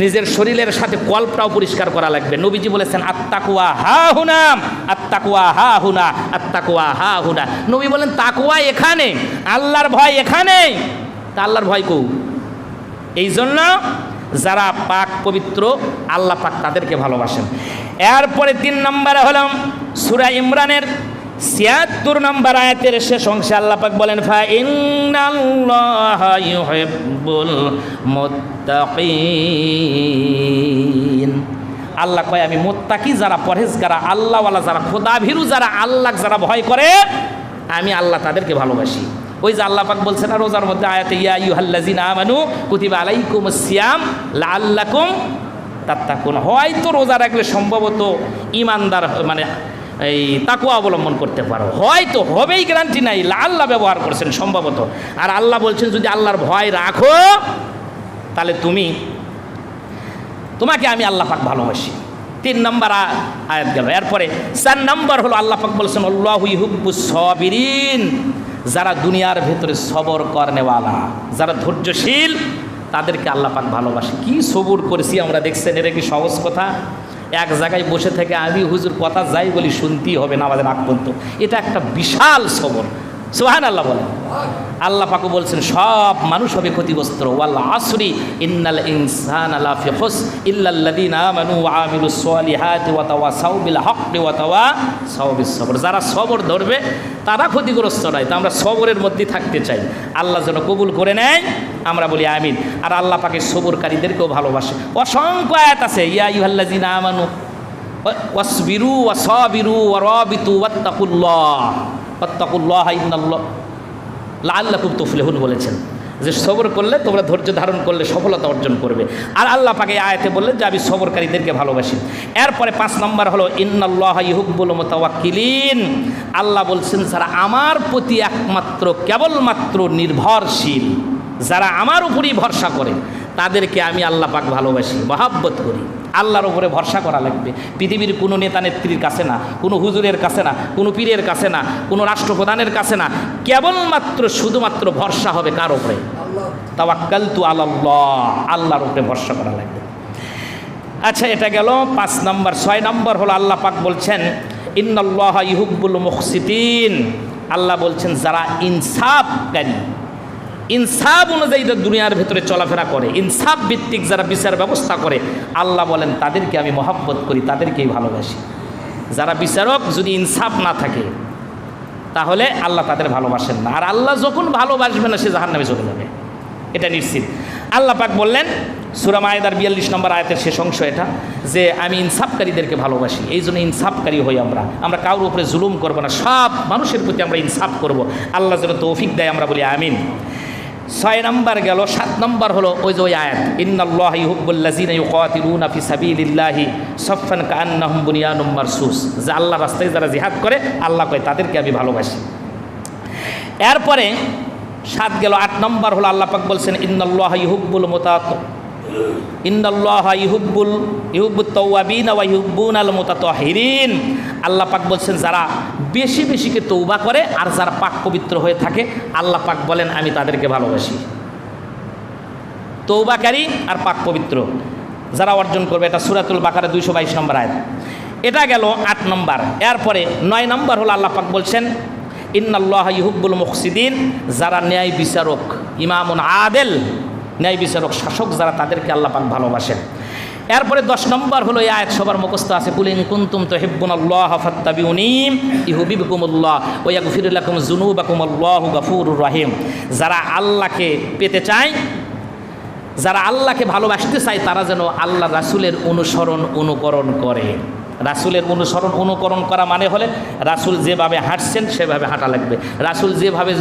নিজের শরীরের সাথে কল্পটাও পরিষ্কার করা লাগবে। নবীজি বলেছেন আত্তাকুয়া হা হুনা, আত্তাকুয়া হা হুনা, আত্তাকুয়া হা হুনা। নবী বলেন তাকুয়া এখানে, আল্লাহর ভয় এখানে। তা আল্লাহর ভয় কৌ? এই জন্য যারা পাক পবিত্র আল্লাহ পাক তাদেরকে ভালোবাসেন। এরপরে 3 নম্বরে হলাম সূরা ইমরানের 76 নম্বর আয়াতের শেষ অংশে আল্লাহ পাক বলেন ফা ইন্নাল্লাহা ইউহিব্বুল মুত্তাকিন। আল্লাহ কয় আমি মুত্তাকি যারা পরহেজগার, আল্লাহওয়ালা যারা, খোদাভীরু যারা, আল্লাহ যারা ভয় করে, আমি আল্লাহ তাদেরকে ভালোবাসি। ওই যে আল্লাহ পাক বলছেন না রোজার মধ্যে আয়াতে ইয়া আইয়ুহাল্লাযিনা আমানু কুতিবা আলাইকুমুস সিয়াম লাআল্লাকুম তাত্তাকুন। হয়তো রোজা রাখলে সম্ভবত ইমানদার মানে এই তাকওয়া অবলম্বন করতে পারো, হয়তো হবেই গ্যারান্টি নাই, আল্লাহ ব্যবহার করছেন সম্ভবত। আর আল্লাহ বলছেন যদি আল্লাহর ভয় রাখো তাহলে তোমাকে আমি আল্লাহ পাক ভালোবাসি। 3 নম্বর আয়াত গেল। এরপরে 4 নম্বর হলো আল্লাহ পাক বলছেন আল্লাহু ইউহিব্বুস সাবিরিন, যারা দুনিয়ার ভেতরে সবর করেনেওয়ালা, যারা ধৈর্যশীল, তাদেরকে আল্লাহ পাক ভালোবাসে। কি সবুর করেছি আমরা, দেখছেন? এটা কি সহজ কথা? এক জায়গায় বসে থেকে আমি হুজুর কথা যাই বলি শুনতেই হবে না আমাদের আগ পর্যন্ত, এটা একটা বিশাল সবর। সুবহানাল্লাহ বলেন। আল্লাহ পাক বলছেন সব মানুষ হবে ক্ষতিগ্রস্ত। ওয়াল আসরি ইন্নাল ইনসানা লাফি খুসর ইল্লাল্লাযিনা আমানু ওয়া আমিলুস সলিহাতি ওয়া তাওয়াসাউ বিল হাক্কি ওয়া তাওয়াসাউ বিস সবর। যারা সবর ধরবে তারা ক্ষতিগ্রস্ত নয়। তো আমরা সবরের মধ্যে থাকতে চাই, আল্লাহ যেন কবুল করে নেয়, আমরা বলি আমিন। আর আল্লাহ পাকের সবরকারীদেরকেও ভালোবাসে। অসংখ্য আয়াত আছে ইয়া আইয়ুহাল্লাযিনা আমানু ওয়াসবিরু ওয়া সাবিরু ওয়া রাবিতু ওয়াত্তাকুল্লাহ ওয়াত্তাকুল্লাহ ইন্নাল্লাহ লাআল্লাকুম তুফলিহুন বলেছেন যে সবর করলে, তোমরা ধৈর্য ধারণ করলে সফলতা অর্জন করবে। আর আল্লাহ পাক এই আয়াতে বললেন যে আমি সবরকারীদেরকে ভালোবাসি। এরপরে 5 নম্বর হলো ইন্নাল্লাহা ইউহিব্বুল মুতাওয়াক্কিলিন, আল্লাহ বলছেন যারা আমার প্রতি একমাত্র কেবলমাত্র নির্ভরশীল, যারা আমার উপরই ভরসা করে, তাদেরকে আমি আল্লাহ পাক ভালোবাসি, মহাব্বত করি। আল্লাহর উপরে ভরসা করা লাগবে। পৃথিবীর কোনো নেতা নেত্রীর কাছে না, কোনো হুজুরের কাছে না, কোনো পীরের কাছে না, কোনো রাষ্ট্রপ্রধানের কাছে না, কেবলমাত্র শুধুমাত্র ভরসা হবে কার উপরে? তাওয়াক্কালতু আলাল্লাহ, আল্লাহর উপরে ভরসা করা লাগবে। আচ্ছা, এটা গেল 5 নম্বর। 6 নম্বর হলো আল্লাহ পাক বলছেন ইন্নাল্লাহা ইউহিব্বুল মুকসিতিন, আল্লাহ বলছেন যারা ইনসাফকারী, ইনসাফ অনুযায়ী দুনিয়ার ভেতরে চলাফেরা করে, ইনসাফ ভিত্তিক যারা বিচার ব্যবস্থা করে, আল্লাহ বলেন তাদেরকে আমি মহব্বত করি, তাদেরকেই ভালোবাসি। যারা বিচারক যদি ইনসাফ না থাকে তাহলে আল্লাহ তাদের ভালোবাসেন না। আর আল্লাহ যখন ভালোবাসবে না সে জাহান্নামে চলে যাবে, এটা নিশ্চিত। আল্লাহ পাক বললেন সূরা মায়েদার 42 নম্বর আয়াতের শেষ অংশ এটা, যে আমি ইনসাফকারীদেরকে ভালোবাসি। এই জন্য ইনসাফকারী হই আমরা কারোর উপরে জুলুম করব না, সব মানুষের প্রতি আমরা ইনসাফ করব। আল্লাহ যেন তৌফিক দেয়, আমরা বলি আমিন। 6 নম্বর গেল। 7 নম্বর হলো ওই যে ওই আয়াত, ইন্নাল্লাহা ইউহিব্বুল্লাযীনা ইউকাতিলুনা ফি সাবিলিল্লাহি সাফফান কাআন্নাহুম বুনিয়ানুম মারসুস, যে আল্লাহর রাস্তায় যারা জিহাদ করে আল্লাহ কয় তাদেরকে আমি ভালোবাসি। এরপরে 7 গেল। 8 নম্বর হলো আল্লাহ পাক বলছেন ইন্নাল্লাহা ইউহিব্বুত তাওয়াবিনা ওয়া ইউহিব্বুনাল মুতাতাহহিরিন। আল্লাহ পাক বলছেন যারা বেশি বেশিকে তওবা করে আর যারা পাক পবিত্র হয়ে থাকে আল্লাহ পাক বলেন আমি তাদেরকে ভালোবাসি। তওবাকারী আর পাক পবিত্র যারা অর্জন করবে, এটা সূরাতুল বাকারা 222 নম্বর আয়াত। এটা গেল 8 নম্বর। এরপরে 9 নম্বর হলো আল্লাহ পাক বলছেন ইন্নাল্লাহা ইউহিব্বুল মুকসিদিন, যারা ন্যায় বিচারক, ইমামুন আদেল, ন্যায় বিচারক শাসক যারা, তাদেরকে আল্লাহ পাক ভালোবাসেন। এরপরে 10 নম্বর হলো এই আয়াত সবার মুখস্থ আছে, কুল ইন কুনতুম তুহিব্বুনাল্লাহা ফাত্তাবিউনি ইউহিব্বুকুমুল্লাহ ওয়া ইয়াগফির লাকুম যুনুবাকুম আল্লাহু গফুরুর রহিম। যারা আল্লাহকে পেতে চায়, যারা আল্লাহকে ভালোবাসতে চায়, তারা যেন আল্লাহ রাসূলের অনুকরণ করে। রাসূলের অনুকরণ করা মানে হলে রাসূল যেভাবে হাঁটছেন সেভাবে হাঁটা লাগবে, রাসূল যেভাবে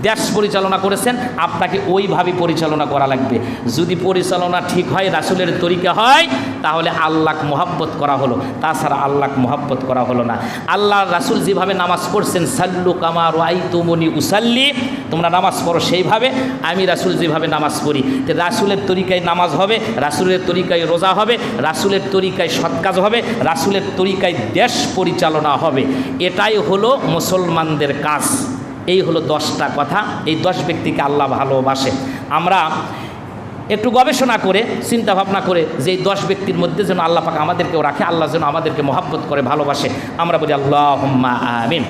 দেশ পরিচালনা করেছেন আপনাকে ওইভাবে পরিচালনা করা লাগবে। যদি পরিচালনা ঠিক হয়, রাসূলের তরিকা হয়, তাহলে আল্লাহ মহব্বত করা হলো, তাছাড়া আল্লাহ মহব্বত করা হলো না। আল্লাহ রাসূল যেভাবে নামাজ পড়ছেন, সাল্লু কামা রাআইতুমুনি উসাল্লি, তোমরা নামাজ পড়ো সেইভাবে আমি রাসূল যেভাবে নামাজ পড়ি। তো রাসূলের তরিকায় নামাজ হবে, রাসূলের তরিকায় রোজা হবে, রাসূলের তরিকায় সৎ কাজ হবে, রাসূলের তরিকায় দেশ পরিচালনা হবে। এটাই হলো মুসলমানদের কাজ। এই হলো 10টা কথা। এই 10 ব্যক্তিকে আল্লাহ ভালোবাসে। আমরা একটু গবেষণা করে চিন্তা ভাবনা করে যে এই 10 ব্যক্তির মধ্যে যেন আল্লাহ পাক আমাদেরকেও রাখে, আল্লাহ যেন আমাদেরকে মহব্বত করে ভালোবাসে। আমরা বলি আল্লাহুম্মা আমিন।